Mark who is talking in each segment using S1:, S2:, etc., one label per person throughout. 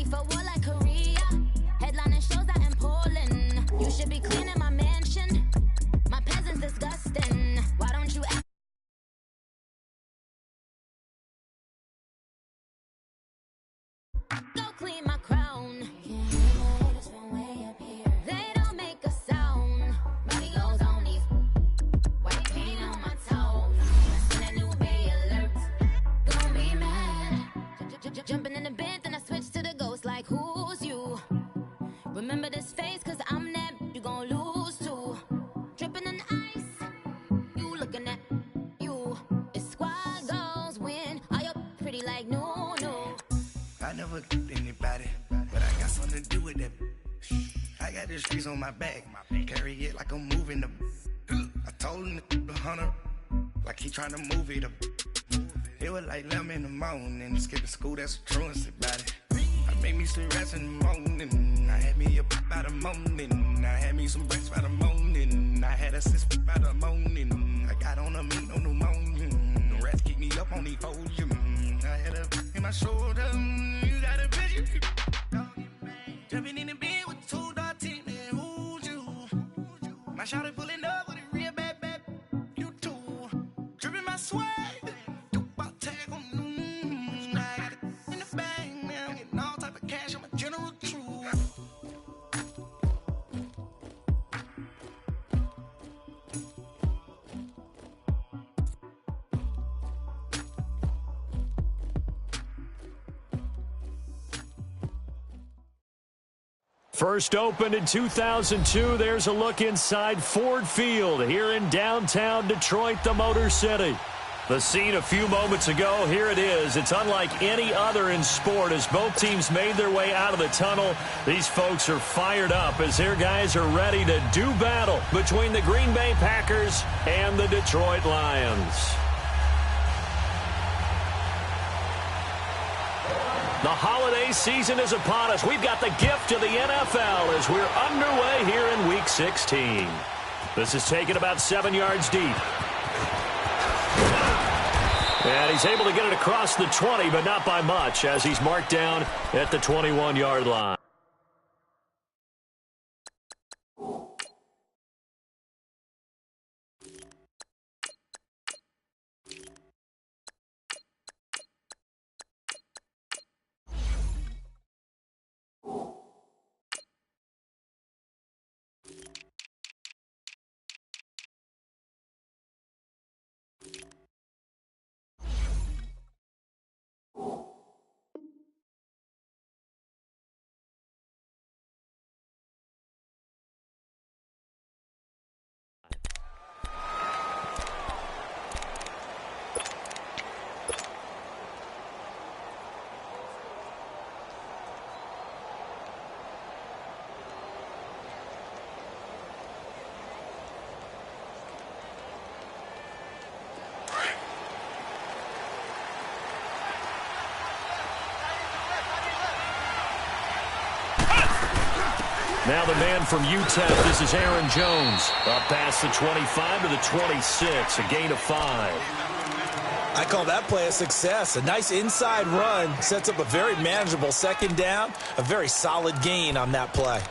S1: ready for war like Korea. Headlining shows out in Poland. You should be cleaning my mansion. My peasants disgusting. Why don't you act? Go clean my crown. They don't make a sound. Body goes on these white paint on my toes. I seen a new bay alert. Gonna be mad. Jumping in the bed, then I switch to the ghost like who's you? Remember this face, cause I'm that you gon' lose too. Dripping in ice, you looking at you. It's squad goals win. Are you pretty like no?
S2: I never did anybody, but I got something to do with that. I got the streets on my back, carry it like I'm moving the. I told him to 100, like he trying to move it up. It was like 11 in the morning, skipping school, that's a truancy about it. I made me some rest in the morning, I had me a pop by the morning, I had me some breaks by the morning, I had a sis by the morning, I got on a meat on the morning, the rats keep me up on the podium, I had a in my shoulder, you got a vision, jumping in the bed with 2 dark teeth, man, who's you? My shawty pulling up with a real bad, you too, dripping my swag.
S3: First opened in 2002, there's a look inside Ford Field here in downtown Detroit, the Motor City. The scene a few moments ago, here it is. It's unlike any other in sport as both teams made their way out of the tunnel. These folks are fired up as their guys are ready to do battle between the Green Bay Packers and the Detroit Lions. The holiday season is upon us. We've got the gift of the NFL as we're underway here in Week 16. This is taken about 7 yards deep. And he's able to get it across the 20, but not by much as he's marked down at the 21-yard line. Now the man from UTEP, this is Aaron Jones. Up past the 25 to the 26, a gain of 5.
S4: I call that play a success. A nice inside run sets up a very manageable second down. A very solid gain on that play.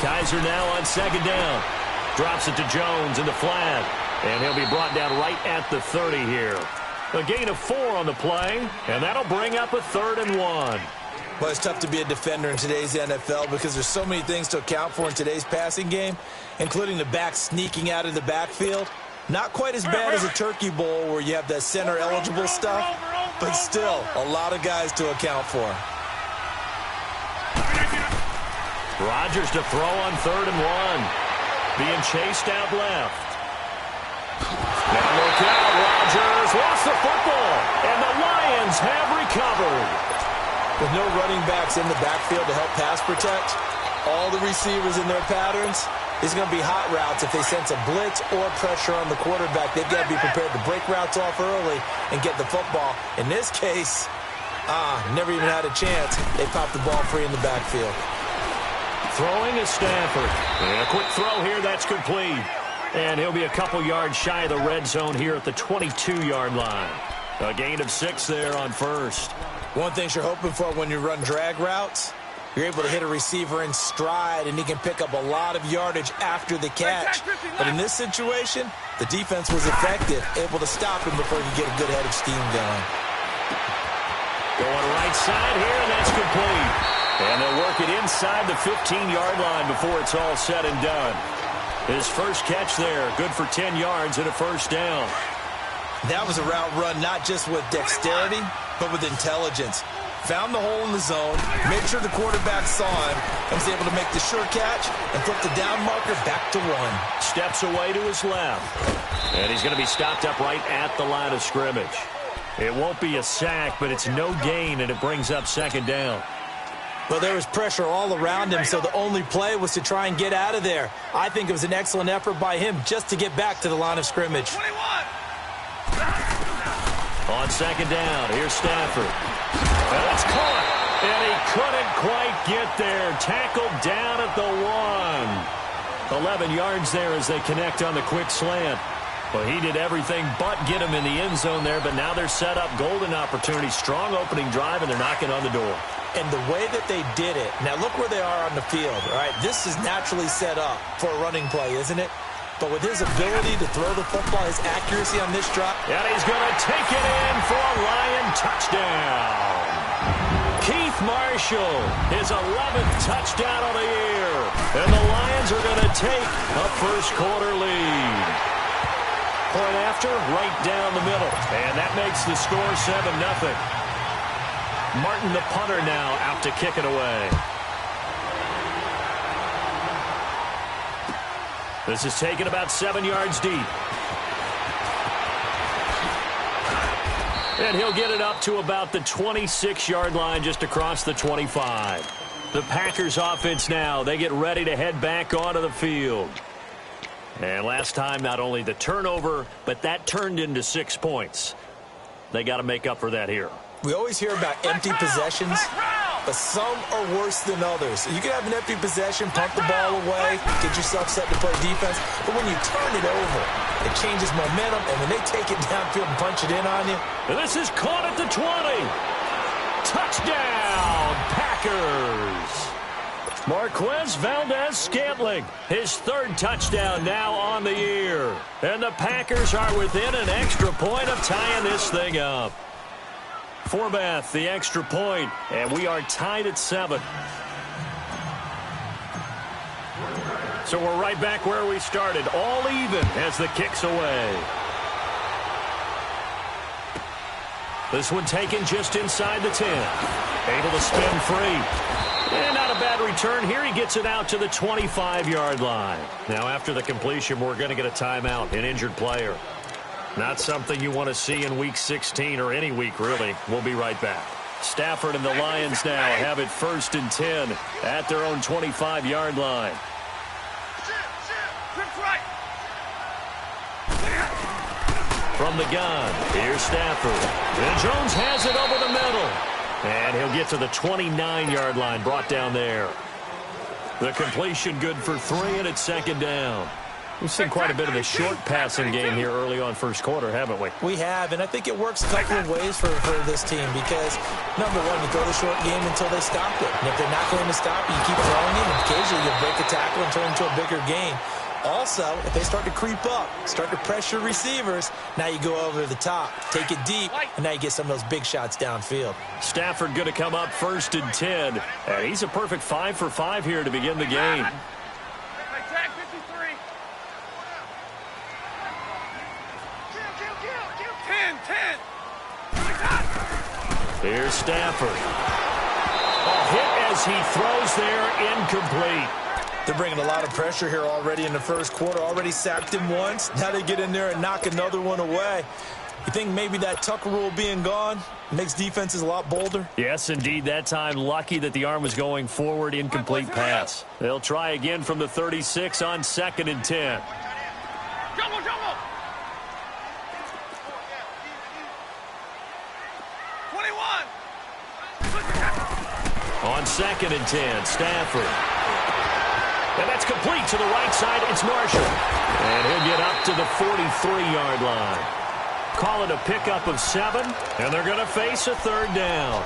S3: Kaiser now on second down. Drops it to Jones in the flat. And he'll be brought down right at the 30 here. A gain of 4 on the play, and that'll bring up a 3rd and 1.
S4: Well, it's tough to be a defender in today's NFL because there's so many things to account for in today's passing game, including the back sneaking out of the backfield. Not quite as bad as a Turkey Bowl where you have that center-eligible stuff, but still a lot of guys to account for.
S3: Rodgers to throw on 3rd and 1. Being chased out left. Now look out, Rodgers lost the football, and the Lions have recovered.
S4: With no running backs in the backfield to help pass protect, all the receivers in their patterns, it's going to be hot routes if they sense a blitz or pressure on the quarterback. They've got to be prepared to break routes off early and get the football. In this case, Never even had a chance. They popped the ball free in the backfield.
S3: Throwing is Stafford. And a quick throw here, that's complete. And he'll be a couple yards shy of the red zone here at the 22-yard line. A gain of 6 there on first.
S4: One thing you're hoping for when you run drag routes, you're able to hit a receiver in stride, and he can pick up a lot of yardage after the catch. But in this situation, the defense was effective, able to stop him before he could get a good head of steam going.
S3: Going right side here, and that's complete. And they'll work it inside the 15-yard line before it's all said and done. His first catch there, good for 10 yards and a first down.
S4: That was a route run not just with dexterity, but with intelligence. Found the hole in the zone, made sure the quarterback saw him, and was able to make the sure catch and flip the down marker back to 1.
S3: Steps away to his left. And he's going to be stopped up right at the line of scrimmage. It won't be a sack, but it's no gain, and it brings up second down.
S4: Well, there was pressure all around him, so the only play was to try and get out of there. I think it was an excellent effort by him just to get back to the line of scrimmage.
S2: 21.
S3: On second down, here's Stafford. And it's caught, and he couldn't quite get there. Tackled down at the 1. 11 yards there as they connect on the quick slant. Well, he did everything but get him in the end zone there, but now they're set up. Golden opportunity, strong opening drive, and they're knocking on the door.
S4: And the way that they did it, now look where they are on the field, all right? This is naturally set up for a running play, isn't it? But with his ability to throw the football, his accuracy on this drop.
S3: And he's going to take it in for a Lion touchdown. Keith Marshall, his 11th touchdown of the year. And the Lions are going to take a first-quarter lead. Point after, right down the middle. And that makes the score 7-0. Martin, the punter, now out to kick it away. This is taken about 7 yards deep. And he'll get it up to about the 26-yard line, just across the 25. The Packers offense now, they get ready to head back onto the field. And last time, not only the turnover, but that turned into 6 points. They got to make up for that here.
S4: We always hear about empty possessions, but some are worse than others. You can have an empty possession, pump the ball away, get yourself set to play defense, but when you turn it over, it changes momentum, and when they take it downfield and punch it in on you.
S3: And this is caught at the 20. Touchdown, Packers. Marquez Valdez-Scantling, his 3rd touchdown now on the year. And the Packers are within an extra point of tying this thing up. Forbath, the extra point, and we are tied at 7. So we're right back where we started, all even as the kick's away. This one taken just inside the 10. Able to spin free. And not a bad return here. He gets it out to the 25-yard line. Now after the completion, we're going to get a timeout, an injured player. Not something you want to see in Week 16 or any week, really. We'll be right back. Stafford and the Lions now have it 1st and 10 at their own 25-yard line. From the gun, here's Stafford. And Jones has it over the middle. And he'll get to the 29-yard line, brought down there. The completion good for 3, and it's 2nd down. We've seen quite a bit of the short passing game here early on first quarter, haven't we?
S4: We have, and I think it works a couple of ways for this team because, number one, you throw the short game until they stop it. And if they're not going to stop it, you keep throwing it, and occasionally you'll break a tackle and turn into a bigger gain. Also, if they start to creep up, start to pressure receivers, now you go over the top, take it deep, and now you get some of those big shots downfield.
S3: Stafford going to come up 1st and 10, and he's a perfect 5 for 5 here to begin the game. Here's Stafford. A hit as he throws there, incomplete.
S4: They're bringing a lot of pressure here already in the first quarter. Already sacked him once. Now they get in there and knock another one away. You think maybe that Tucker rule being gone makes defenses a lot bolder?
S3: Yes, indeed. That time, lucky that the arm was going forward, incomplete pass. They'll try again from the 36 on 2nd and 10. On 2nd and 10, Stafford. And that's complete to the right side. It's Marshall. And he'll get up to the 43-yard line. Call it a pickup of 7, and they're going to face a 3rd down.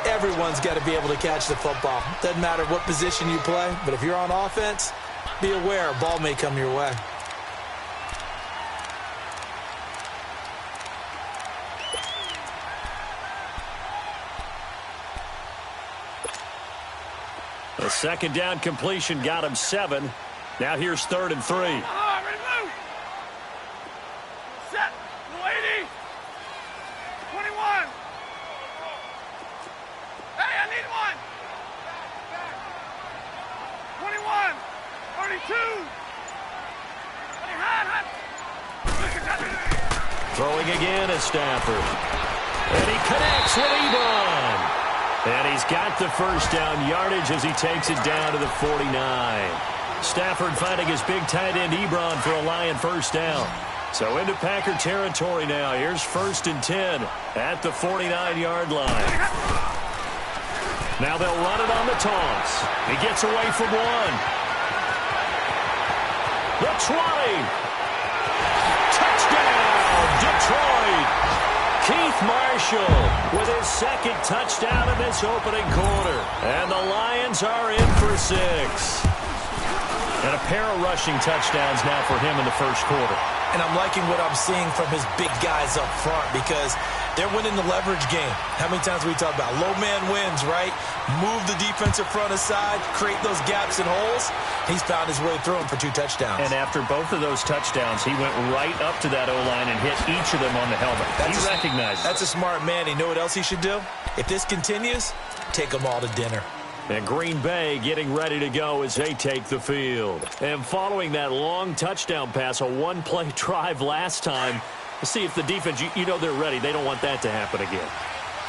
S4: Everyone's got to be able to catch the football. Doesn't matter what position you play, but if you're on offense, be aware a ball may come your way.
S3: A 2nd down completion got him 7. Now here's 3rd and 3.
S5: Set. 80. 21. Hey, I need one. 21. 32.
S3: Throwing again is Stafford. And he connects with Ebron. And he's got the 1st down yardage as he takes it down to the 49. Stafford finding his big tight end Ebron for a Lion 1st down. So into Packer territory now. Here's 1st and 10 at the 49-yard line. Now they'll run it on the toss. He gets away from 1. The 20. Touchdown, Detroit. Keith Marshall with his 2nd touchdown in this opening quarter. And the Lions are in for 6. And a pair of rushing touchdowns now for him in the 1st quarter.
S4: And I'm liking what I'm seeing from his big guys up front because they're winning the leverage game. How many times we talk about low man wins, right? Move the defensive front aside, create those gaps and holes. He's found his way through them for 2 touchdowns.
S3: And after both of those touchdowns, he went right up to that O-line and hit each of them on the helmet. He recognizes
S4: That's a smart man. You know what else he should do? If this continues, take them all to dinner.
S3: And Green Bay getting ready to go as they take the field. And following that long touchdown pass, a 1-play drive last time, to see if the defense, you know they're ready. They don't want that to happen again.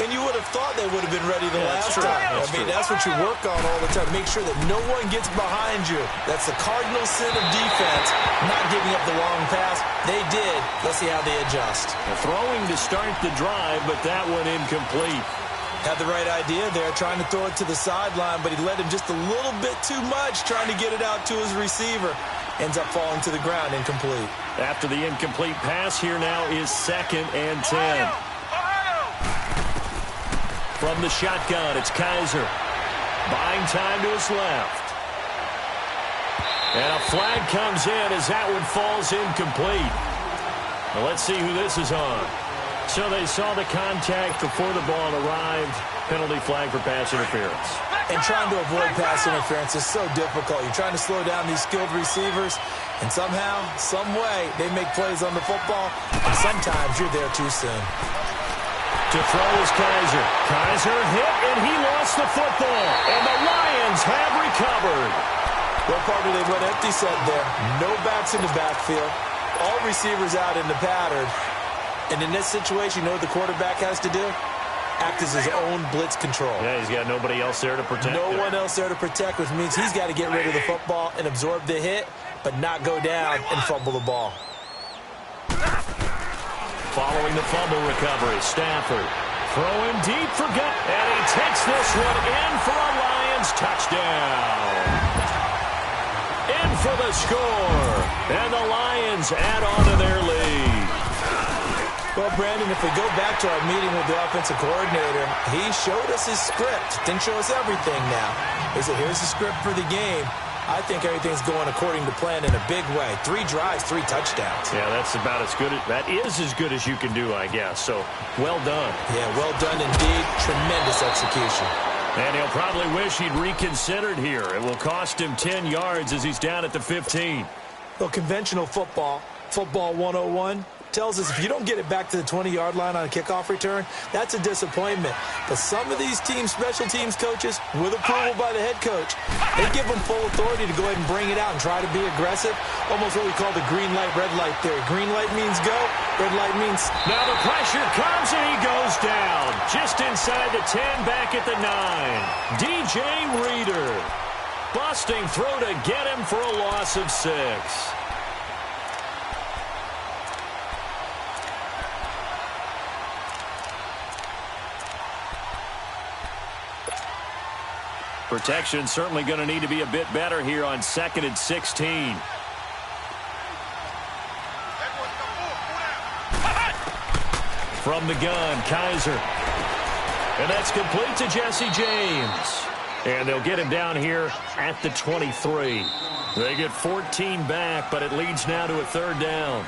S4: And you would have thought they would have been ready the last time. That's what you work on all the time. Make sure that no one gets behind you. That's the cardinal sin of defense, not giving up the long pass. They did. Let's see how they adjust.
S3: Throwing to start the drive, but that one incomplete.
S4: Had the right idea there, trying to throw it to the sideline, but he led him just a little bit too much, trying to get it out to his receiver. Ends up falling to the ground, incomplete.
S3: After the incomplete pass, here now is 2nd and 10. From the shotgun, it's Kaiser. Buying time to his left. And a flag comes in as that one falls incomplete. Well, let's see who this is on. So they saw the contact before the ball arrived. Penalty flag for pass interference.
S4: And trying to avoid pass interference is so difficult. You're trying to slow down these skilled receivers, and somehow, some way, they make plays on the football, and sometimes you're there too soon.
S3: To throw is Kaiser. Kaiser hit, and he lost the football. And the Lions have recovered.
S4: What part do they went empty set there? No backs in the backfield. All receivers out in the pattern. And in this situation, you know what the quarterback has to do? Act as his own blitz control.
S3: Yeah, he's got nobody else there to protect.
S4: No one else there to protect, which means he's got to get rid of the football and absorb the hit, but not go down and fumble the ball.
S3: Following the fumble recovery, Stafford throwing deep for gut, and he takes this one in for a Lions touchdown. In for the score, and the Lions add on to their lead.
S4: Well, Brandon, if we go back to our meeting with the offensive coordinator, he showed us his script. Didn't show us everything now. He said, here's the script for the game. I think everything's going according to plan in a big way. 3 drives, 3 touchdowns.
S3: Yeah, that's about as good. That is as good as you can do, I guess. So, well done.
S4: Yeah, well done indeed. Tremendous execution.
S3: And he'll probably wish he'd reconsidered here. It will cost him 10 yards as he's down at the 15.
S4: Well, conventional football 101, tells us if you don't get it back to the 20-yard line on a kickoff return, that's a disappointment. But some of these special teams coaches, with approval by the head coach, they give them full authority to go ahead and bring it out and try to be aggressive. Almost what we call the green light, red light theory. Green light means go, red light means...
S3: Now the pressure comes and he goes down. Just inside the 10, back at the 9. DJ Reader. Busting through to get him for a loss of 6. Protection certainly going to need to be a bit better here on 2nd and 16. From the gun, Kaiser. And that's complete to Jesse James. And they'll get him down here at the 23. They get 14 back, but it leads now to a 3rd down.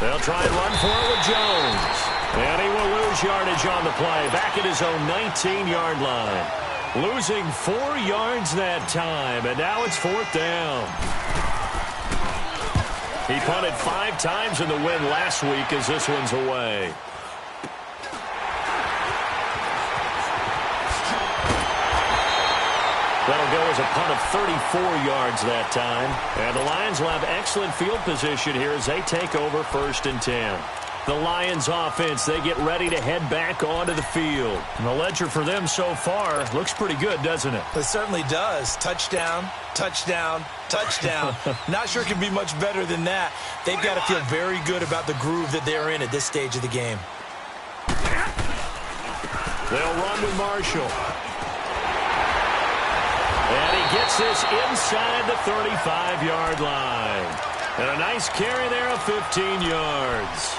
S3: They'll try and run for it with Jones. And he will lose yardage on the play. Back at his own 19-yard line. Losing 4 yards that time. And now it's 4th down. He punted 5 times in the win last week as this one's away. That'll go as a punt of 34 yards that time. And the Lions will have excellent field position here as they take over 1st and 10. The Lions offense, they get ready to head back onto the field. And the ledger for them so far looks pretty good, doesn't it?
S4: It certainly does. Touchdown, touchdown, touchdown. Not sure it can be much better than that. They've got to feel very good about the groove that they're in at this stage of the game.
S3: They'll run with Marshall. And he gets this inside the 35-yard line. And a nice carry there of 15 yards.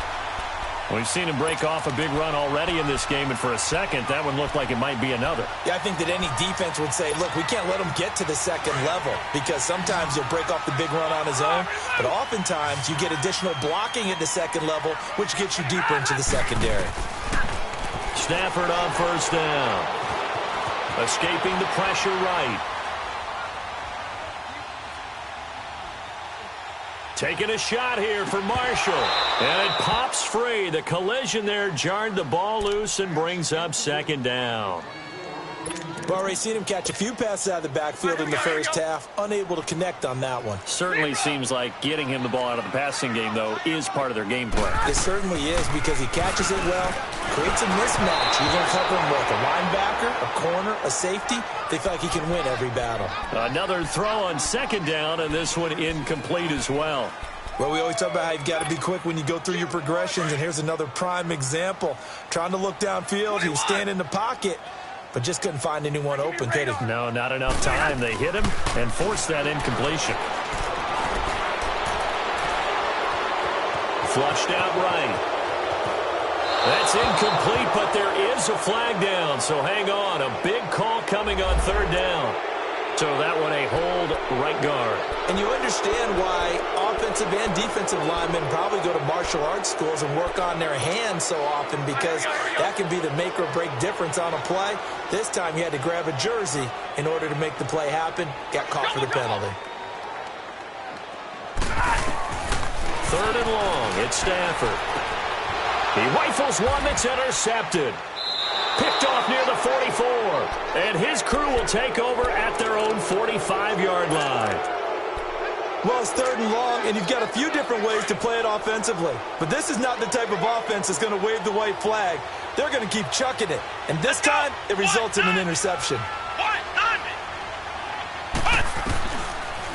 S3: We've seen him break off a big run already in this game, and for a second, that one looked like it might be another.
S4: Yeah, I think that any defense would say, look, we can't let him get to the 2nd level, because sometimes he'll break off the big run on his own, but oftentimes you get additional blocking at the 2nd level, which gets you deeper into the secondary.
S3: Stafford on 1st down. Escaping the pressure right. Taking a shot here for Marshall. And it pops free. The collision there jarred the ball loose and brings up 2nd down.
S4: We've already seen him catch a few passes out of the backfield in the first half. Unable to connect on that one.
S3: Certainly seems like getting him the ball out of the passing game, though, is part of their game plan.
S4: It certainly is, because he catches it well, creates a mismatch. Even covering both a linebacker, a corner, a safety. They feel like he can win every battle.
S3: Another throw on 2nd down, and this one incomplete as well.
S4: Well, we always talk about how you've got to be quick when you go through your progressions, and here's another prime example. Trying to look downfield, he was standing in the pocket, but just couldn't find anyone open, could he?
S3: No, not enough time. They hit him and forced that incompletion. Flushed out right. That's incomplete, but there is a flag down, so hang on. A big call coming on 3rd down. So that one a hold right guard.
S4: And you understand why offensive and defensive linemen probably go to martial arts schools and work on their hands so often, because that can be the make or break difference on a play. This time he had to grab a jersey in order to make the play happen. Got caught for the penalty.
S3: 3rd and long. It's Stafford. He rifles one that's intercepted. Picked off near the 44. And his crew will take over at their own 45-yard line.
S4: Well, it's 3rd and long, and you've got a few different ways to play it offensively. But this is not the type of offense that's going to wave the white flag. They're going to keep chucking it. And this time, it results in an interception.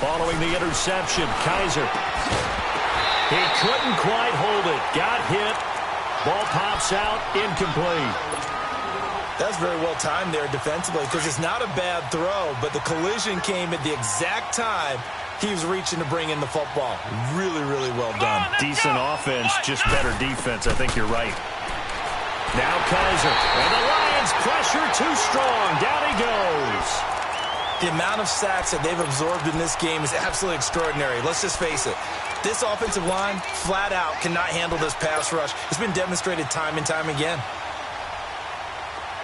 S3: Following the interception, Kaiser. He couldn't quite hold it. Got hit. Ball pops out. Incomplete.
S4: That's very well timed there defensively, because it's not a bad throw, but the collision came at the exact time he was reaching to bring in the football. Really, really well done.
S3: Decent offense, just better defense. I think you're right. Now Kaiser. And the Lions pressure too strong. Down he goes.
S4: The amount of sacks that they've absorbed in this game is absolutely extraordinary. Let's just face it. This offensive line, flat out, cannot handle this pass rush. It's been demonstrated time and time again.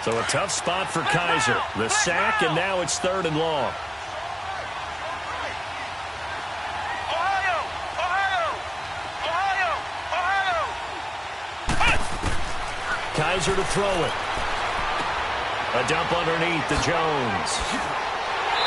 S3: So a tough spot for Kaiser. The sack, and now it's 3rd and long. Kaiser to throw it. A dump underneath to Jones.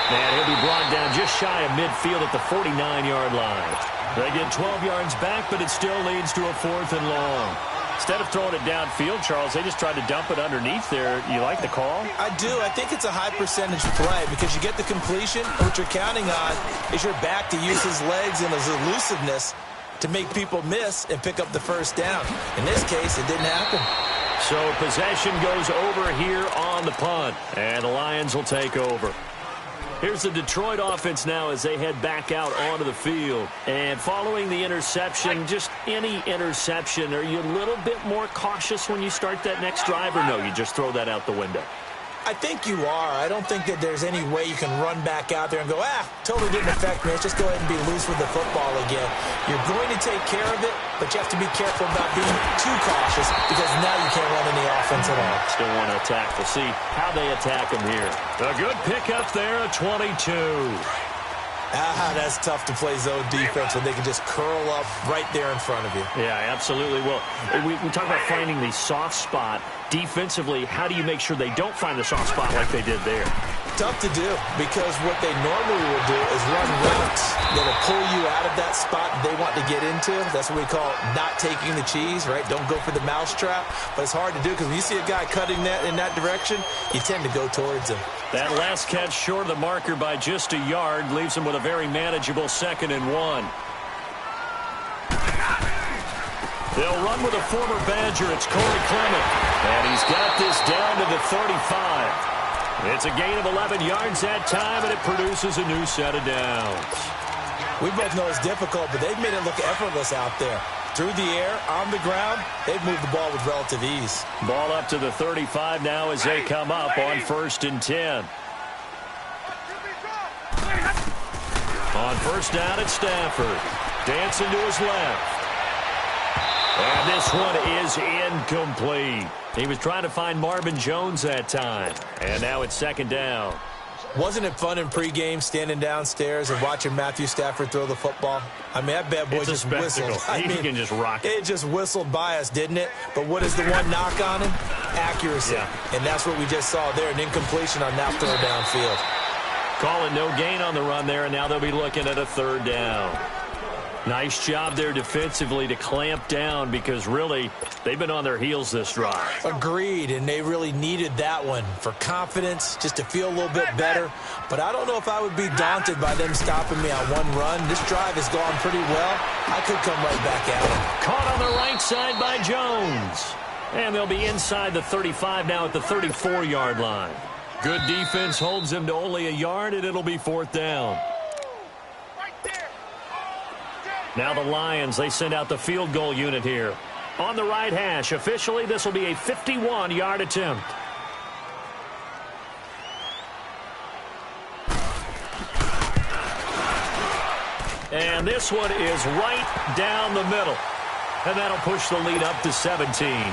S3: And he'll be brought down just shy of midfield at the 49-yard line. They get 12 yards back, but it still leads to a 4th and long. Instead of throwing it downfield, Charles, they just tried to dump it underneath there. You like the call?
S4: I do. I think it's a high percentage play because you get the completion. What you're counting on is your back to use his legs and his elusiveness to make people miss and pick up the first down. In this case, it didn't happen.
S3: So possession goes over here on the punt, and the Lions will take over. Here's the Detroit offense now as they head back out onto the field. And following the interception, just any interception, are you a little bit more cautious when you start that next drive, or no, you just throw that out the window?
S4: I think you are. I don't think that there's any way you can run back out there and go, totally didn't affect me. Let's just go ahead and be loose with the football again. You're going to take care of it, but you have to be careful about being too cautious because now you can't run any offense at all.
S3: Still want to attack. We'll see how they attack him here. A good pickup there at 22.
S4: That's tough to play zone defense when they can just curl up right there in front of you.
S3: Yeah, absolutely. Well, we talk about finding the soft spot. Defensively, how do you make sure they don't find the soft spot like they did there?
S4: Tough to do because what they normally will do is run routes that'll pull you out of that spot they want to get into. That's what we call not taking the cheese, right? Don't go for the mousetrap. But it's hard to do because when you see a guy cutting that in that direction, you tend to go towards him.
S3: That last catch short of the marker by just a yard leaves him with a very manageable 2nd and 1. They'll run with a former Badger. It's Corey Clement. And he's got this down to the 35. It's a gain of 11 yards that time, and it produces a new set of downs.
S4: We both know it's difficult, but they've made it look effortless out there. Through the air, on the ground, they've moved the ball with relative ease.
S3: Ball up to the 35 now as they come up on 1st and 10. On 1st down at Stafford. Dancing to his left. And this one is incomplete. He was trying to find Marvin Jones that time. And now it's 2nd down.
S4: Wasn't it fun in pregame standing downstairs and watching Matthew Stafford throw the football? I mean, that bad boy just whistled.
S3: He can just rock it.
S4: It just whistled by us, didn't it? But what is the one knock on him? Accuracy.
S3: Yeah.
S4: And that's what we just saw there, an incompletion on that throw downfield.
S3: Calling no gain on the run there, and now they'll be looking at a 3rd down. Nice job there defensively to clamp down because really they've been on their heels this drive.
S4: Agreed, and they really needed that one for confidence, just to feel a little bit better. But I don't know if I would be daunted by them stopping me on one run. This drive has gone pretty well. I could come right back at them.
S3: Caught on the right side by Jones. And they'll be inside the 35 now at the 34-yard line. Good defense holds them to only a yard, and it'll be 4th down. Now the Lions, they send out the field goal unit here. On the right hash, officially, this will be a 51-yard attempt. And this one is right down the middle. And that'll push the lead up to 17.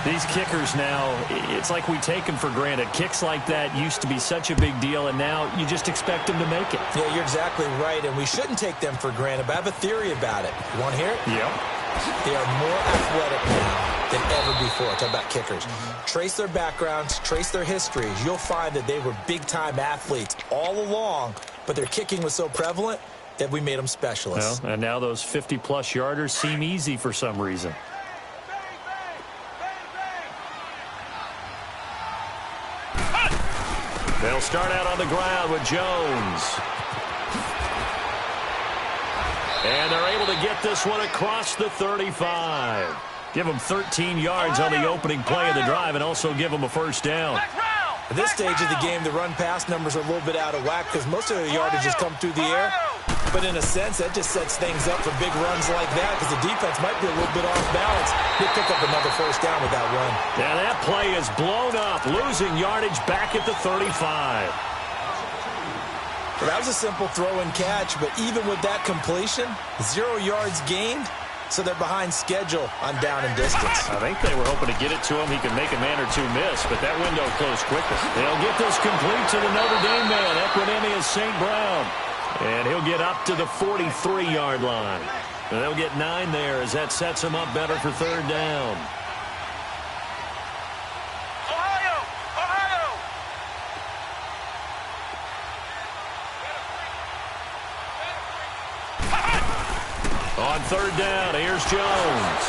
S3: These kickers now, it's like we take them for granted. Kicks like that used to be such a big deal, and now you just expect them to make it.
S4: Yeah, you're exactly right, and we shouldn't take them for granted, but I have a theory about it. You want to hear it?
S3: Yep.
S4: They are more athletic now than ever before. Talk about kickers. Trace their backgrounds, trace their histories. You'll find that they were big-time athletes all along, but their kicking was so prevalent that we made them specialists.
S3: Well, and now those 50-plus yarders seem easy for some reason. They'll start out on the ground with Jones. And they're able to get this one across the 35. Give them 13 yards on the opening play of the drive and also give them a 1st down.
S4: At this stage of the game, the run-pass numbers are a little bit out of whack because most of the yardage has come through the air. But in a sense, that just sets things up for big runs like that because the defense might be a little bit off balance. He'll pick up another 1st down with that run.
S3: Yeah, that play is blown up, losing yardage back at the 35.
S4: Well, that was a simple throw and catch, but even with that completion, 0 yards gained, so they're behind schedule on down and distance.
S3: I think they were hoping to get it to him. He could make a man or two miss, but that window closed quickly. They'll get this complete to the Notre Dame man, Equinemius St. Brown. And he'll get up to the 43-yard line. And they'll get 9 there as that sets him up better for 3rd down.
S5: Ohio! Ohio!
S3: On 3rd down, here's Jones.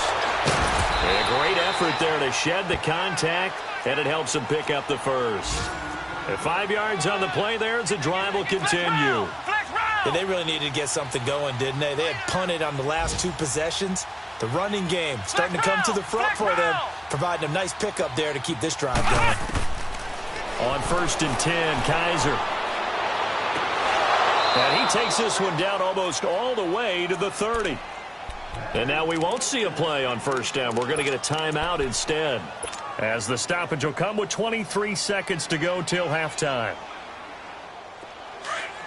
S3: A great effort there to shed the contact, and it helps him pick up the first. At 5 yards on the play there, as the drive will continue.
S4: Yeah, they really needed to get something going, didn't they? They had punted on the last 2 possessions. The running game starting to come to the front for them, providing a nice pickup there to keep this drive going.
S3: On 1st and 10, Kaiser. And he takes this one down almost all the way to the 30. And now we won't see a play on 1st down. We're going to get a timeout instead, as the stoppage will come with 23 seconds to go till halftime.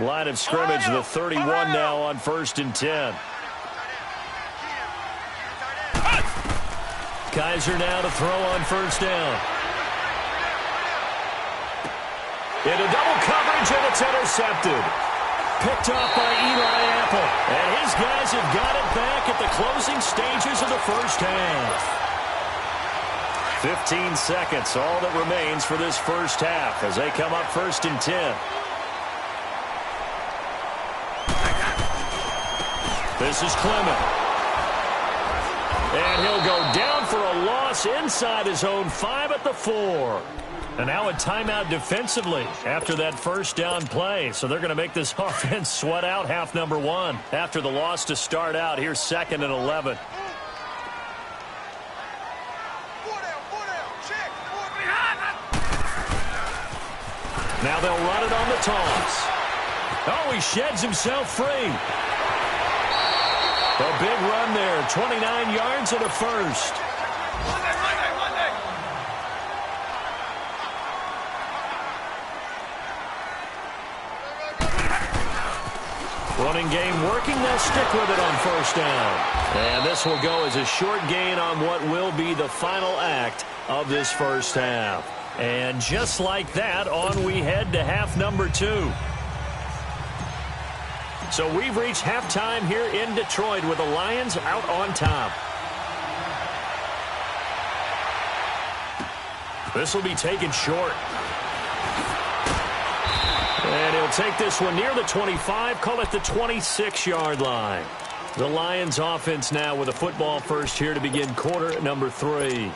S3: Line of scrimmage, the 31 now on 1st and 10. Kaiser now to throw on 1st down. Into double coverage, and it's intercepted. Picked off by Eli Apple. And his guys have got it back at the closing stages of the first half. 15 seconds, all that remains for this first half as they come up 1st and 10. This is Clement. And he'll go down for a loss inside his own 5 at the 4. And now a timeout defensively after that 1st down play. So they're going to make this offense sweat out half number 1 after the loss to start out. Here's 2nd and 11. Now they'll run it on the toss. Oh, he sheds himself free. A big run there, 29 yards and a first. Running game working. They'll stick with it on 1st down. And this will go as a short gain on what will be the final act of this first half. And just like that, on we head to half number 2. So we've reached halftime here in Detroit with the Lions out on top. This will be taken short. And he'll take this one near the 25, call it the 26-yard line. The Lions offense now with a football first here to begin quarter number 3.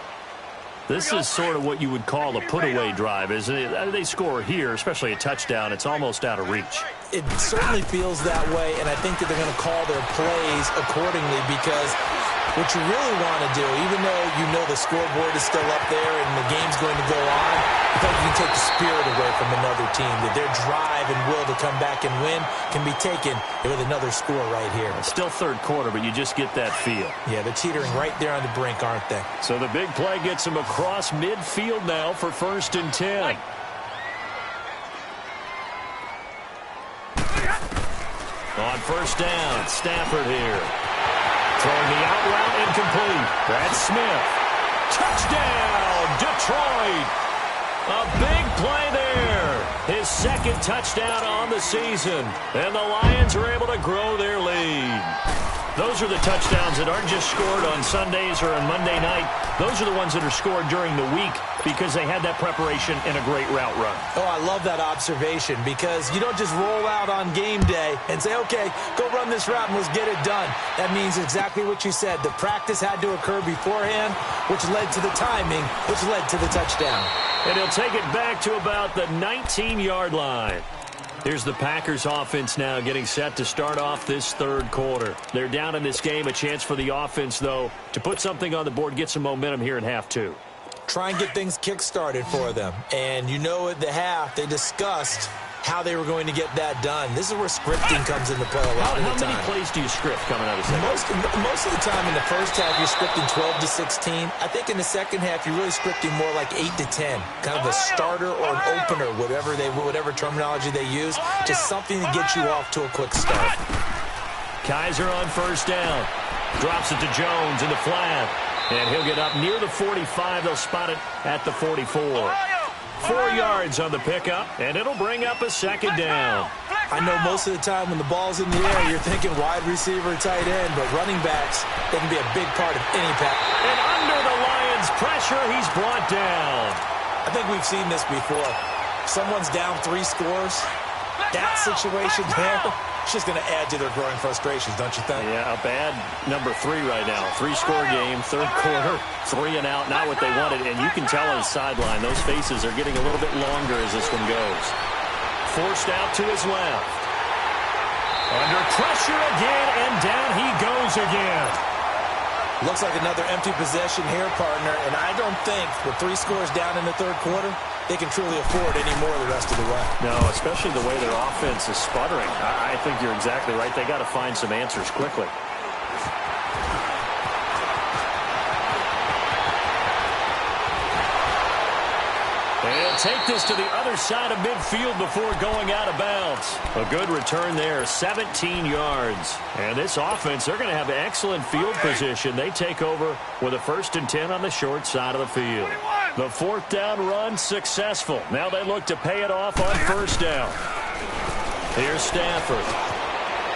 S3: This is sort of what you would call a put-away drive, isn't it? They score here, especially a touchdown. It's almost out of reach.
S4: It certainly feels that way, and I think that they're going to call their plays accordingly because what you really want to do, even though you know the scoreboard is still up there and the game's going to go on, I think you can take the spirit away from another team, that their drive and will to come back and win can be taken with another score right here.
S3: It's still 3rd quarter, but you just get that feel.
S4: Yeah, they're teetering right there on the brink, aren't they?
S3: So the big play gets them across midfield now for 1st and 10. On 1st down, Stafford here. Throwing the out route incomplete. That's Smith. Touchdown, Detroit. A big play there. His 2nd touchdown on the season. And the Lions are able to grow their lead. Those are the touchdowns that aren't just scored on Sundays or on Monday night. Those are the ones that are scored during the week because they had that preparation and a great route run.
S4: Oh, I love that observation because you don't just roll out on game day and say, okay, go run this route and let's get it done. That means exactly what you said. The practice had to occur beforehand, which led to the timing, which led to the touchdown.
S3: And he'll take it back to about the 19-yard line. Here's the Packers offense now getting set to start off this 3rd quarter. They're down in this game. A chance for the offense, though, to put something on the board, get some momentum here in half 2.
S4: Try and get things kick-started for them. And you know at the half, they discussed how they were going to get that done. This is where scripting comes into play a lot of the time.
S3: How many plays do you script coming out of the second?
S4: Most of the time in the first half, you're scripting 12 to 16. I think in the second half, you're really scripting more like 8 to 10. Kind of a starter or an opener, whatever terminology they use. Just something to get you off to a quick start.
S3: Kaiser on 1st down. Drops it to Jones in the flat. And he'll get up near the 45. They'll spot it at the 44. 4 yards on the pickup, and it'll bring up a 2nd down.
S4: I know most of the time when the ball's in the air, you're thinking wide receiver, tight end, but running backs, they can be a big part of any pack.
S3: And under the Lions' pressure, he's brought down.
S4: I think we've seen this before. Someone's down 3 scores, that situation there, it's just going to add to their growing frustrations, don't you think?
S3: Yeah, a bad number 3 right now. 3-score game, third quarter, 3 and out, not what they wanted. And you can tell on the sideline, those faces are getting a little bit longer as this one goes. Forced out to his left. Under pressure again, and down he goes again.
S4: Looks like another empty possession here, partner. And I don't think with 3 scores down in the third quarter, they can truly afford any more the rest of the way.
S3: No, especially the way their offense is sputtering. I think you're exactly right. They got to find some answers quickly. They'll take this to the other side of midfield before going out of bounds. A good return there, 17 yards. And this offense, they're going to have excellent field position. They take over with a 1st and 10 on the short side of the field. The 4th down run successful. Now they look to pay it off on 1st down. Here's Stafford.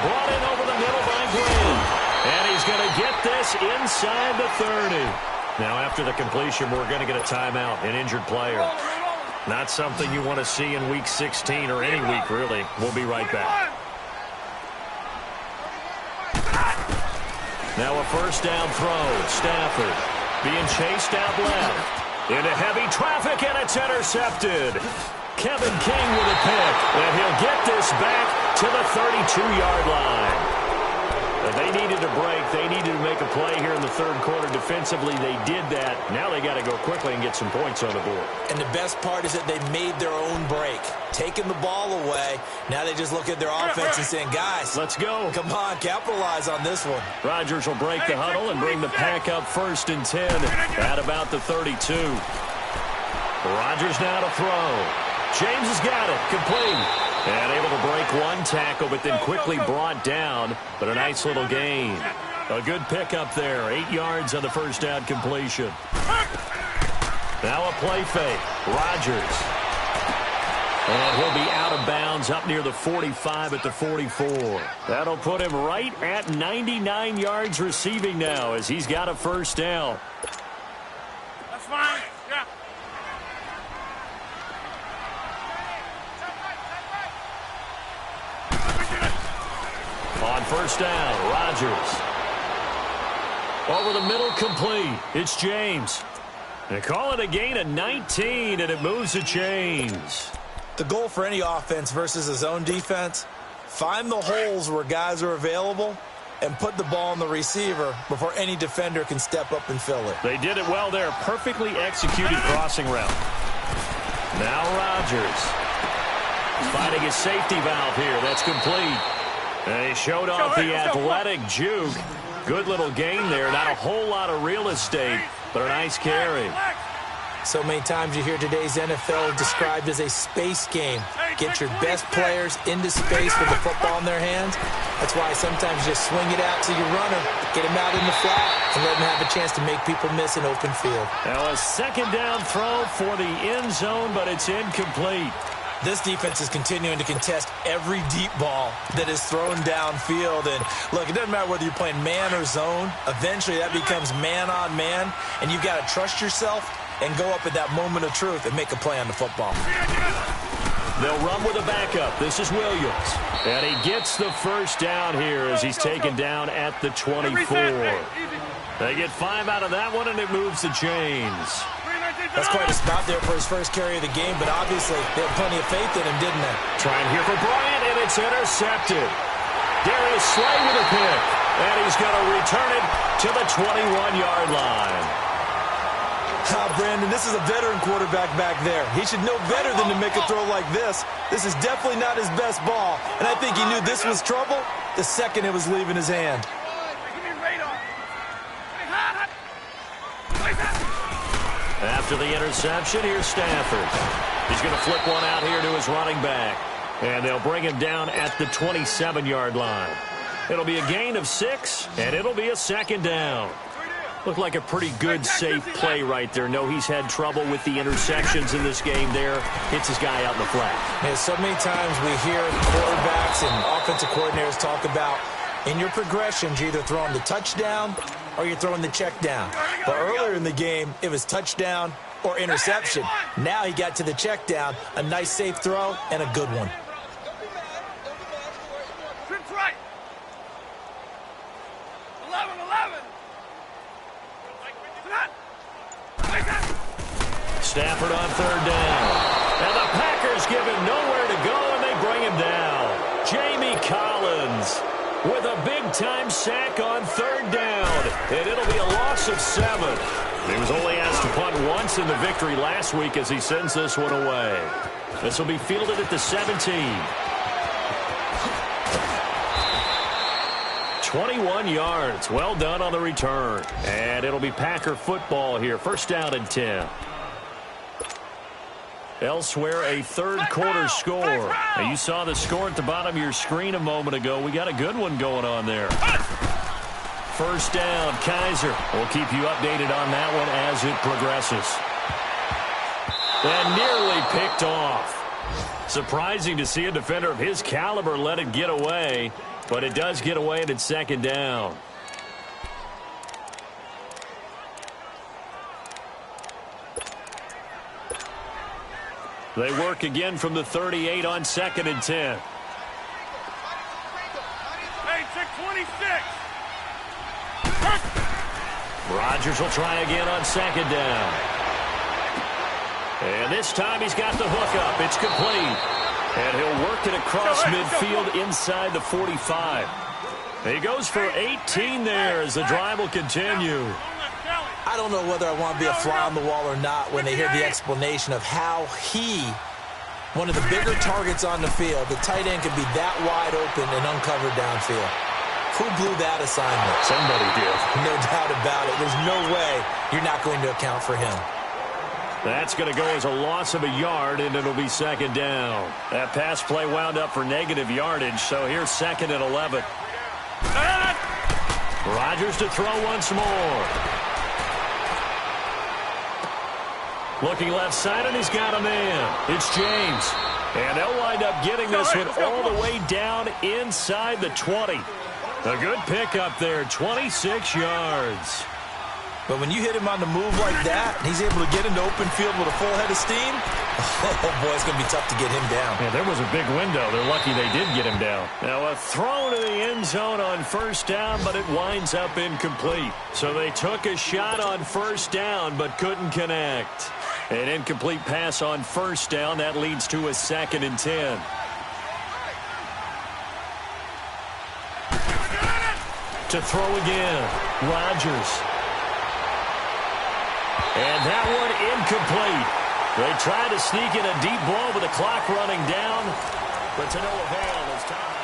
S3: Brought in over the middle by Green. And he's going to get this inside the 30. Now after the completion, we're going to get a timeout, an injured player. Not something you want to see in Week 16 or any week, really. We'll be right back. Now a 1st down throw. Stafford being chased out left. Into heavy traffic, and it's intercepted. Kevin King with a pick, and he'll get this back to the 32-yard line. They needed a break. They needed to make a play here in the third quarter. Defensively, they did that. Now they got to go quickly and get some points on the board.
S4: And the best part is that they made their own break. Taking the ball away. Now they just look at their offense and saying, guys,
S3: let's go.
S4: Come on, capitalize on this one.
S3: Rodgers will break the huddle and bring the pack up 1st and 10 at about the 32. Rodgers now to throw. James has got it. Complete. And able to break one tackle, but then quickly brought down. But a nice little gain. A good pickup there. 8 yards on the 1st down completion. Now a play fake. Rodgers. And he'll be out of bounds up near the 45 at the 44. That'll put him right at 99 yards receiving now as he's got a 1st down.
S5: That's fine. Yeah.
S3: On 1st down, Rodgers. Over the middle, complete. It's James. They call it a gain of 19, and it moves the chains.
S4: The goal for any offense versus a zone defense, find the holes where guys are available and put the ball on the receiver before any defender can step up and fill it.
S3: They did it well there. Perfectly executed crossing route. Now Rodgers. Finding his safety valve here. That's complete. And he showed off the athletic juke. Good little gain there. Not a whole lot of real estate, but a nice carry.
S4: So many times you hear today's NFL described as a space game. Get your best players into space with the football in their hands. That's why sometimes you just swing it out to your runner, get him out in the flat, and let him have a chance to make people miss an open field.
S3: Now a 2nd down throw for the end zone, but it's incomplete.
S4: This defense is continuing to contest every deep ball that is thrown downfield. And, look, it doesn't matter whether you're playing man or zone. Eventually that becomes man on man, and you've got to trust yourself and go up at that moment of truth and make a play on the football.
S3: They'll run with a backup. This is Williams. And he gets the 1st down here as he's taken down at the 24. They get 5 out of that one, and it moves the chains.
S4: That's quite a spot there for his first carry of the game, but obviously they had plenty of faith in him, didn't they?
S3: Trying here for Bryant, and it's intercepted. Darius Slay with a pick, and he's going to return it to the 21-yard line.
S4: Brandon, this is a veteran quarterback back there. He should know better than to make a throw like this. This is definitely not his best ball, and I think he knew this was trouble the second it was leaving his hand.
S3: After the interception, here's Stafford. He's going to flip one out here to his running back. And they'll bring him down at the 27-yard line. It'll be a gain of 6, and it'll be a 2nd down. Looked like a pretty good, safe play right there. No, he's had trouble with the interceptions in this game there. Hits his guy out in the flat.
S4: Man, so many times we hear quarterbacks and offensive coordinators talk about in your progressions, you're either throwing the touchdown or you're throwing the check down. But earlier in the game, it was touchdown or interception. Now he got to the check down, a nice safe throw, and a good one.
S3: Stafford on third down. And the Packers give him nowhere to go, and they bring him down. Jamie Collins with a big-time sack on third down. And it'll be a loss of 7. He was only asked to punt once in the victory last week as he sends this one away. This will be fielded at the 17. 21 yards. Well done on the return. And it'll be Packer football here. First down and 10. Elsewhere, a third-quarter score. Now, you saw the score at the bottom of your screen a moment ago. We got a good one going on there. First down, Kaiser. We'll keep you updated on that one as it progresses. And nearly picked off. Surprising to see a defender of his caliber let it get away, but it does get away and it's second down. They work again from the 38 on second and 10.
S5: Hey, check 26.
S3: Rodgers will try again on second down. And this time he's got the hook up. It's complete. And he'll work it across midfield inside the 45. He goes for 18 there as the drive will continue.
S4: I don't know whether I want to be a fly on the wall or not when they hear the explanation of how he, one of the bigger targets on the field, the tight end could be that wide open and uncovered downfield. Who blew that assignment?
S3: Somebody did.
S4: No doubt about it. There's no way you're not going to account for him.
S3: That's going to go as a loss of a yard, and it'll be second down. That pass play wound up for negative yardage, so here's second and 11. Rodgers to throw once more. Looking left side, and he's got a man. It's James. And they'll wind up getting this one all the way down inside the 20. A good pickup there, 26 yards.
S4: But when you hit him on the move like that, and he's able to get into open field with a full head of steam, oh boy, it's going to be tough to get him down.
S3: Yeah, there was a big window. They're lucky they did get him down. Now a throw to the end zone on first down, but it winds up incomplete. So they took a shot on first down, but couldn't connect. An incomplete pass on first down. That leads to a second and 10. To throw again, Rodgers. And that one incomplete. They tried to sneak in a deep ball with the clock running down, but to no avail this time.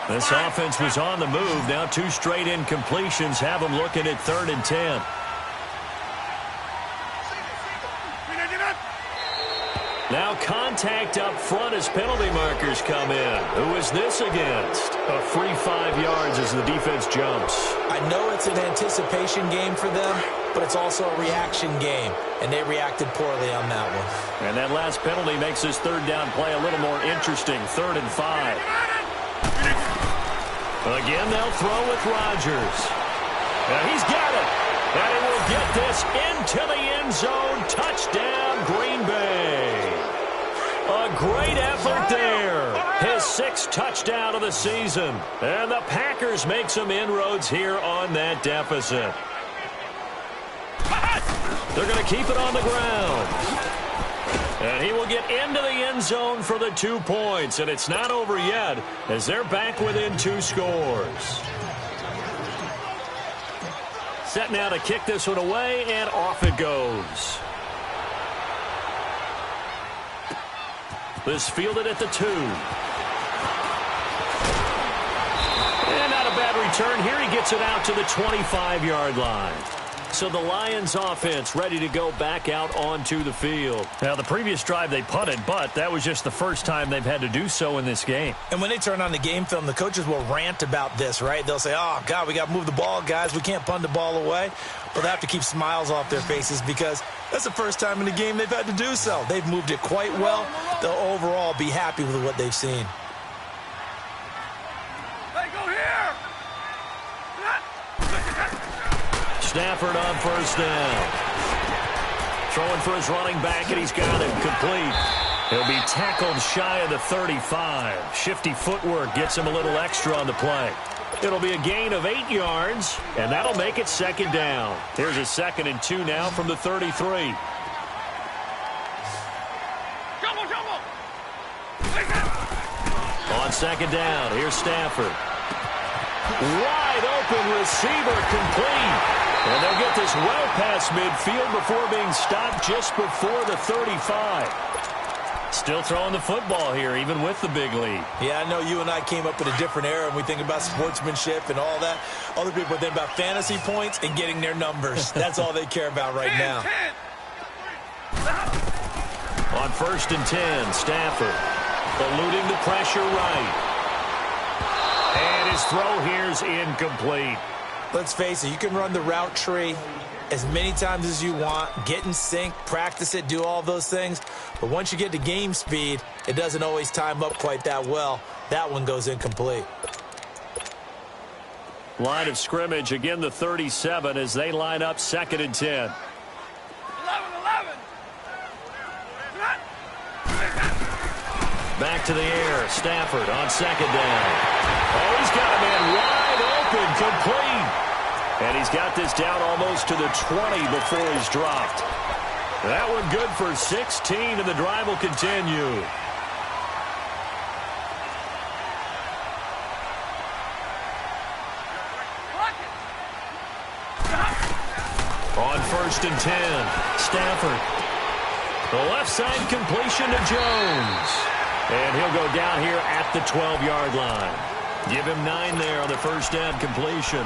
S3: This offense was on the move. Now 2 straight incompletions have them looking at 3rd and 10. Now contact up front as penalty markers come in. Who is this against? A free 5 yards as the defense jumps.
S4: I know it's an anticipation game for them, but it's also a reaction game, and they reacted poorly on that one.
S3: And that last penalty makes this third down play a little more interesting. 3rd and 5. Again, they'll throw with Rodgers. Now he's got it. And he will get this into the end zone. Touchdown, Green Bay. A great effort there. His 6th touchdown of the season. And the Packers make some inroads here on that deficit. They're going to keep it on the ground. And he will get into the end zone for the 2 points. And it's not over yet as they're back within 2 scores. Set now to kick this one away, and off it goes. This fielded at the 2. And not a bad return. Here he gets it out to the 25-yard line. So the Lions offense ready to go back out onto the field. Now, the previous drive they punted, but that was just the first time they've had to do so in this game.
S4: And when they turn on the game film, the coaches will rant about this, right? They'll say, oh, God, we got to move the ball, guys. We can't punt the ball away. But they have to keep smiles off their faces because that's the first time in the game they've had to do so. They've moved it quite well. They'll overall be happy with what they've seen.
S5: Hey, go here!
S3: Stafford on first down. Throwing for his running back, and he's got it complete. He'll be tackled shy of the 35. Shifty footwork gets him a little extra on the play. It'll be a gain of 8 yards, and that'll make it second down. Here's a 2nd and 2 now from the 33. On second down, here's Stafford. Wide open receiver, complete. And they'll get this well past midfield before being stopped just before the 35. Still throwing the football here, even with the big lead.
S4: Yeah, I know you and I came up in a different era, and we think about sportsmanship and all that. Other people think about fantasy points and getting their numbers. That's all they care about right now.
S3: On 1st and 10, Stafford eluding the pressure right. And his throw here's incomplete.
S4: Let's face it, you can run the route tree as many times as you want, get in sync, practice it, do all those things. But once you get to game speed, it doesn't always time up quite that well. That one goes incomplete.
S3: Line of scrimmage, again the 37 as they line up 2nd and 10.
S5: 11.
S3: Back to the air, Stafford on 2nd down. Oh, he's got a man wide open, complete. And he's got this down almost to the 20 before he's dropped. That one good for 16, and the drive will continue. On 1st and 10, Stafford. The left side completion to Jones. And he'll go down here at the 12-yard line. Give him 9 there on the first down completion.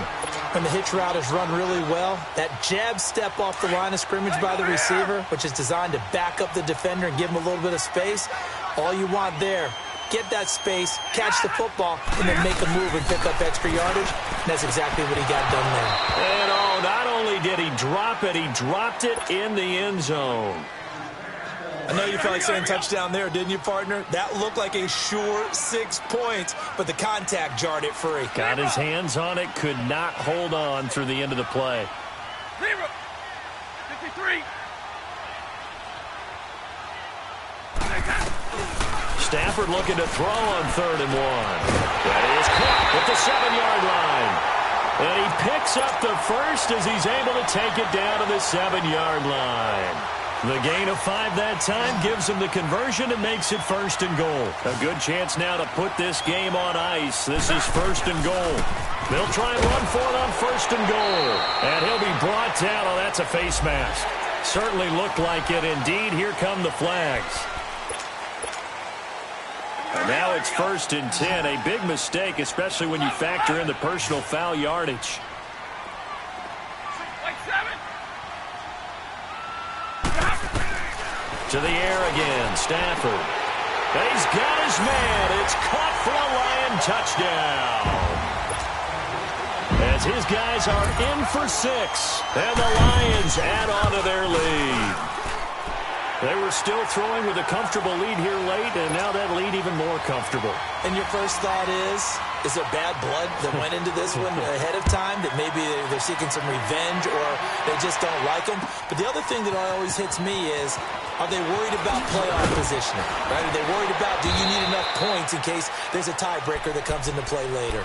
S4: When the hitch route is run really well, that jab step off the line of scrimmage by the receiver, which is designed to back up the defender and give him a little bit of space, all you want there, get that space, catch the football, and then make a move and pick up extra yardage. And that's exactly what he got done there.
S3: And oh, not only did he drop it, he dropped it in the end zone.
S4: I know you felt like saying touchdown there, didn't you, partner? That looked like a sure 6 points, but the contact jarred it free.
S3: Got his hands on it, could not hold on through the end of the play.
S5: 53.
S3: Stafford looking to throw on 3rd and 1. That is caught at the 7-yard line. And he picks up the first as he's able to take it down to the 7-yard line. The gain of 5 that time gives him the conversion and makes it 1st and goal. A good chance now to put this game on ice. This is 1st and goal. They'll try and run for it on 1st and goal. And he'll be brought down. Oh, that's a face mask. Certainly looked like it. Indeed, here come the flags. And now it's 1st and 10. A big mistake, especially when you factor in the personal foul yardage. To the air again, Stafford. And he's got his man. It's caught for a Lion touchdown. As his guys are in for 6. And the Lions add on to their lead. They were still throwing with a comfortable lead here late, and now that lead even more comfortable.
S4: And your first thought is there bad blood that went into this one ahead of time, that maybe they're seeking some revenge or they just don't like them? But the other thing that always hits me is, are they worried about playoff positioning? Right? Are they worried about, do you need enough points in case there's a tiebreaker that comes into play later?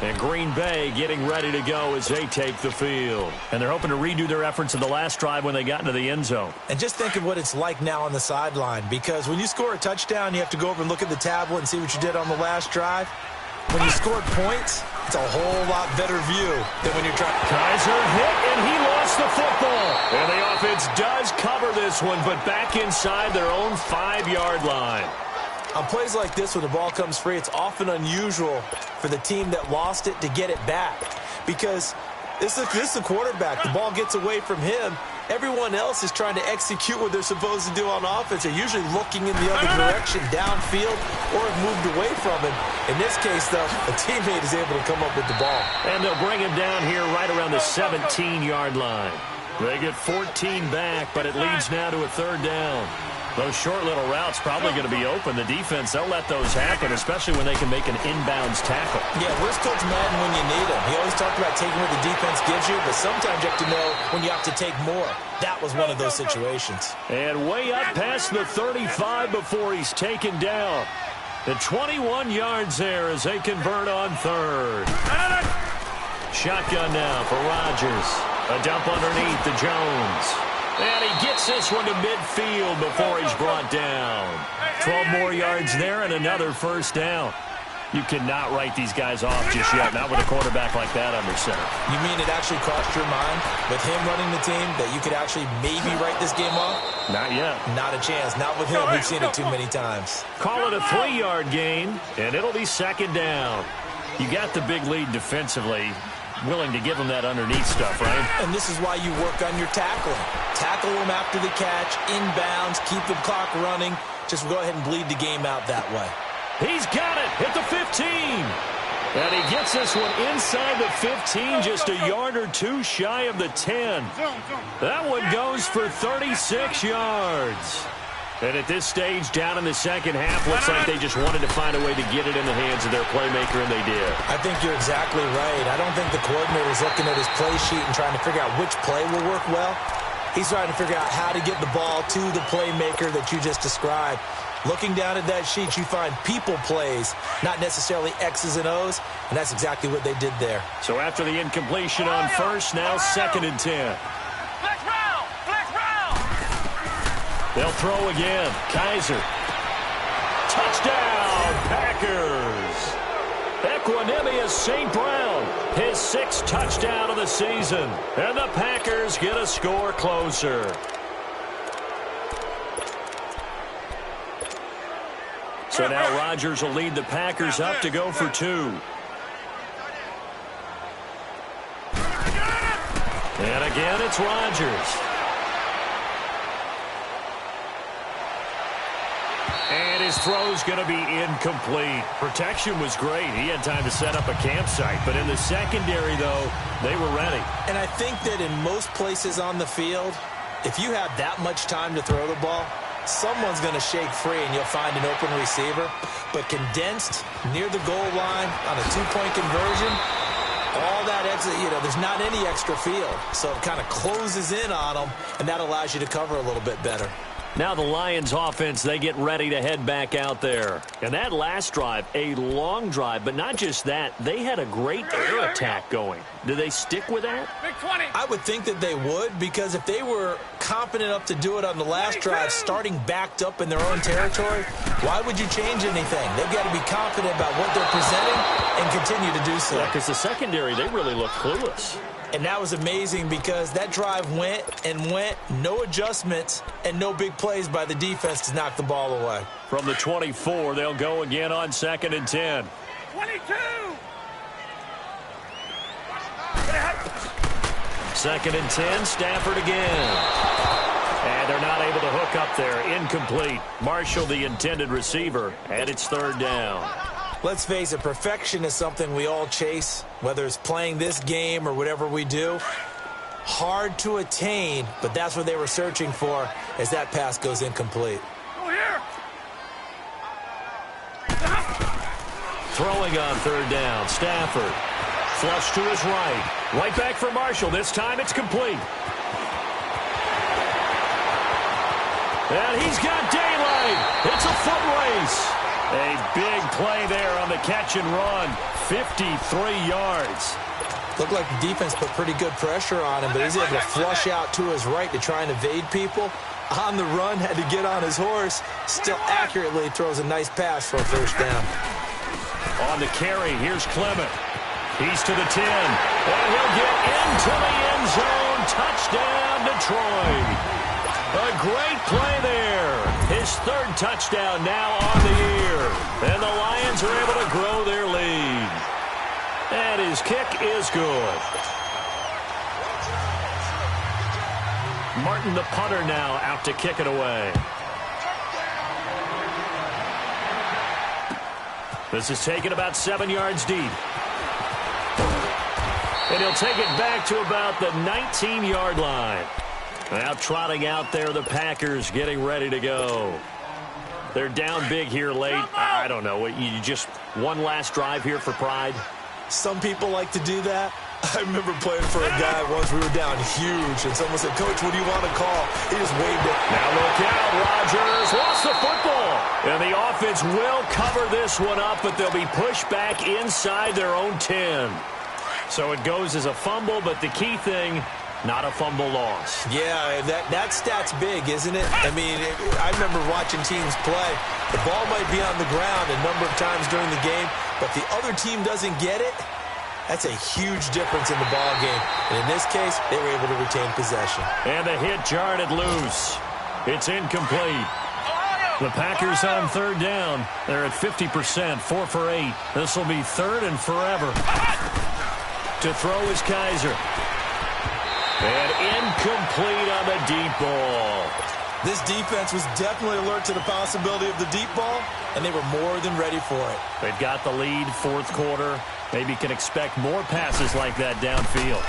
S3: And Green Bay getting ready to go as they take the field. And they're hoping to redo their efforts in the last drive when they got into the end zone.
S4: And just think of what it's like now on the sideline, because when you score a touchdown, you have to go over and look at the tablet and see what you did on the last drive. When you scored points, it's a whole lot better view than when you're trying.
S3: Kaiser hit, and he lost the football. And the offense does cover this one, but back inside their own 5-yard line.
S4: On plays like this, when the ball comes free, it's often unusual for the team that lost it to get it back. Because this is the quarterback. The ball gets away from him. Everyone else is trying to execute what they're supposed to do on offense. They're usually looking in the other direction, downfield, or have moved away from him. In this case, though, a teammate is able to come up with the ball.
S3: And they'll bring him down here right around the 17-yard line. They get 14 back, but it leads now to a 3rd down. Those short little routes probably going to be open. The defense, they'll let those happen, especially when they can make an inbounds tackle.
S4: Yeah, where's Coach Madden when you need him? He always talked about taking what the defense gives you, but sometimes you have to know when you have to take more. That was one of those situations.
S3: And way up past the 35 before he's taken down. And 21 yards there as they convert on third. Shotgun now for Rodgers. A dump underneath to Jones. And he gets this one to midfield before he's brought down. 12 more yards there and another first down. You cannot write these guys off just yet, not with a quarterback like that under center.
S4: You mean it actually crossed your mind with him running the team that you could actually maybe write this game off?
S3: Not yet.
S4: Not a chance. Not with him. We've seen it too many times.
S3: Call it a 3-yard gain, and it'll be second down. You got the big lead defensively. Willing to give them that underneath stuff, right?
S4: And this is why you work on your tackling. Tackle them after the catch, inbounds, keep the clock running. Just go ahead and bleed the game out that way.
S3: He's got it at the 15. And he gets this one inside the 15, just a yard or two shy of the 10. That one goes for 36 yards. And at this stage, down in the second half, looks like they just wanted to find a way to get it in the hands of their playmaker, and they did.
S4: I think you're exactly right. I don't think the coordinator's looking at his play sheet and trying to figure out which play will work well. He's trying to figure out how to get the ball to the playmaker that you just described. Looking down at that sheet, you find people plays, not necessarily X's and O's, and that's exactly what they did there.
S3: So after the incompletion on first, now second and 10.
S5: Flex round! Flex round!
S3: They'll throw again. Kaiser. Touchdown, Packers. Equanimous St. Brown, his 6th touchdown of the season. And the Packers get a score closer. So now Rodgers will lead the Packers up to go for 2. And again, it's Rodgers. And his throw's going to be incomplete. Protection was great. He had time to set up a campsite. But in the secondary, though, they were ready.
S4: And I think that in most places on the field, if you have that much time to throw the ball, someone's going to shake free and you'll find an open receiver. But condensed near the goal line on a 2-point conversion, all that exit, there's not any extra field. So it kind of closes in on them, and that allows you to cover a little bit better.
S3: Now the Lions offense, they get ready to head back out there. And that last drive, a long drive, but not just that, they had a great air attack going. Do they stick with that?
S5: Big 20.
S4: I would think that they would, because if they were confident enough to do it on the last drive, starting backed up in their own territory, why would you change anything? They've got to be confident about what they're presenting and continue to do so.
S3: Yeah, because the secondary, they really look clueless.
S4: And that was amazing because that drive went and went, no adjustments, and no big plays by the defense to knock the ball away.
S3: From the 24, they'll go again on 2nd and 10.
S5: 22!
S3: 2nd and 10, Stafford again. And they're not able to hook up there. Incomplete. Marshall, the intended receiver, and it's 3rd down.
S4: Let's face it, perfection is something we all chase, whether it's playing this game or whatever we do. Hard to attain, but that's what they were searching for as that pass goes incomplete.
S5: Go here!
S3: Throwing on 3rd down, Stafford. Flush to his right. Right back for Marshall. This time it's complete. And he's got daylight. It's a foot race. A big play there on the catch and run. 53 yards.
S4: Looked like the defense put pretty good pressure on him, but he's able to flush out to his right to try and evade people. On the run, had to get on his horse. Still accurately throws a nice pass for a 1st down.
S3: On the carry, here's Clement. He's to the 10. And he'll get into the end zone. Touchdown, Detroit. A great play there. His 3rd touchdown now on the year. And the Lions are able to grow their lead. And his kick is good. Martin, the punter, now out to kick it away. This is taken about 7 yards deep. And he'll take it back to about the 19-yard line. Now trotting out there, the Packers getting ready to go. They're down big here late. I don't know. You just one last drive here for pride?
S4: Some people like to do that. I remember playing for a guy once. We were down huge, and someone said, "Coach, what do you want to call?" He just waved it.
S3: Now look out, Rodgers lost the football. And the offense will cover this one up, but they'll be pushed back inside their own 10. So it goes as a fumble, but the key thing, not a fumble loss.
S4: Yeah, that stat's big, isn't it? I mean, I remember watching teams play. The ball might be on the ground a number of times during the game, but the other team doesn't get it. That's a huge difference in the ball game. And in this case, they were able to retain possession.
S3: And the hit jarred it loose. It's incomplete. The Packers on third down. They're at 50%, 4 for 8. This will be third and forever. To throw is Kaiser. And incomplete on the deep ball.
S4: This defense was definitely alert to the possibility of the deep ball, and they were more than ready for it.
S3: They've got the lead, fourth quarter. Maybe can expect more passes like that downfield.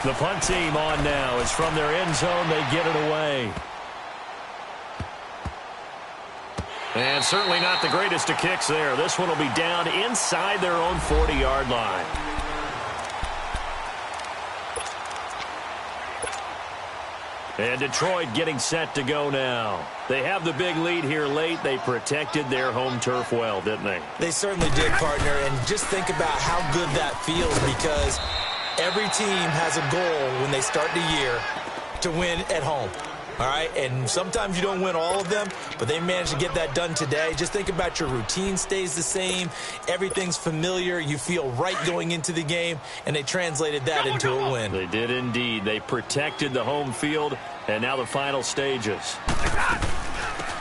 S3: The punt team on now. It's from their end zone. They get it away. And certainly not the greatest of kicks there. This one will be down inside their own 40-yard line. And Detroit getting set to go now. They have the big lead here late. They protected their home turf well, didn't they?
S4: They certainly did, partner. And just think about how good that feels, because every team has a goal when they start the year to win at home. All right, and sometimes you don't win all of them, but they managed to get that done today. Just think about your routine stays the same. Everything's familiar. You feel right going into the game, and they translated that into a win.
S3: They did indeed. They protected the home field, and now the final stages.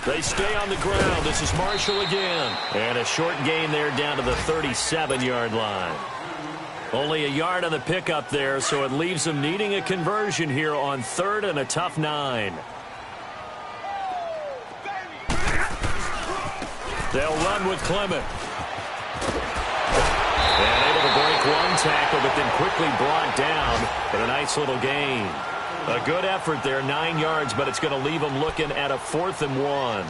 S3: They stay on the ground. This is Marshall again. And a short gain there down to the 37-yard line. Only a yard on the pickup there, so it leaves them needing a conversion here on third and a tough 9. They'll run with Clement. And able to break one tackle, but then quickly brought down for a nice little gain. A good effort there, 9 yards, but it's going to leave them looking at a 4th and 1.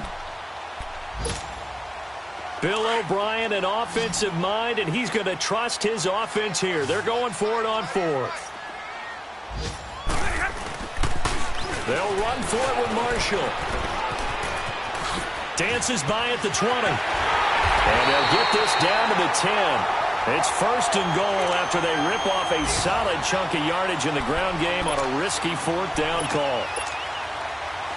S3: Bill O'Brien, an offensive mind, and he's going to trust his offense here. They're going for it on 4th. They'll run for it with Marshall. Dances by at the 20. And they'll get this down to the 10. It's 1st and goal after they rip off a solid chunk of yardage in the ground game on a risky 4th down call.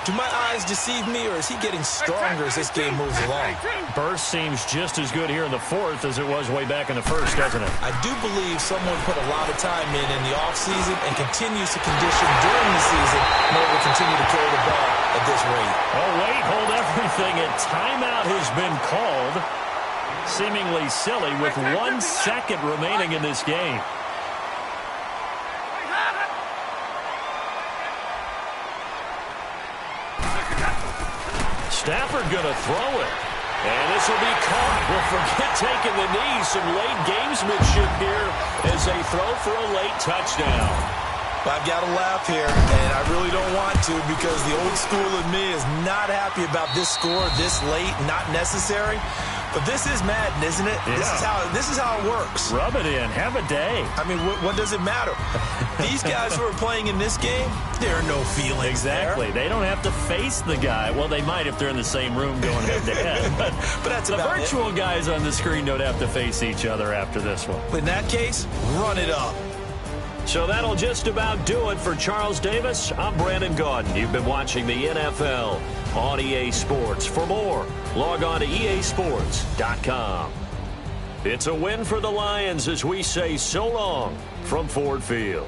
S4: Do my eyes deceive me, or is he getting stronger as this game moves along?
S3: Burst seems just as good here in the 4th as it was way back in the 1st, doesn't it?
S4: I do believe someone put a lot of time in the offseason and continues to condition during the season in order to continue to carry the ball at this rate.
S3: Oh, wait, hold everything. A timeout has been called. Seemingly silly with 1 second remaining in this game. Stafford going to throw it. And this will be caught. Well, forget taking the knee. Some late gamesmanship here as they throw for a late touchdown.
S4: I've got to laugh here, and I really don't want to, because the old school in me is not happy about this score this late, not necessary. But this is Madden, isn't it?
S3: Yeah.
S4: This is how it works.
S3: Rub it in. Have a day.
S4: I mean, what does it matter? These guys who are playing in this game, there are no feelings.
S3: Exactly.
S4: There.
S3: They don't have to face the guy. Well, they might if they're in the same room going head-to-head.
S4: But that's
S3: the
S4: about
S3: virtual
S4: it.
S3: Guys on the screen don't have to face each other after this one.
S4: In that case, run it up.
S3: So that'll just about do it for Charles Davis. I'm Brandon Gaudin. You've been watching the NFL on EA Sports. For more, log on to easports.com. It's a win for the Lions as we say so long from Ford Field.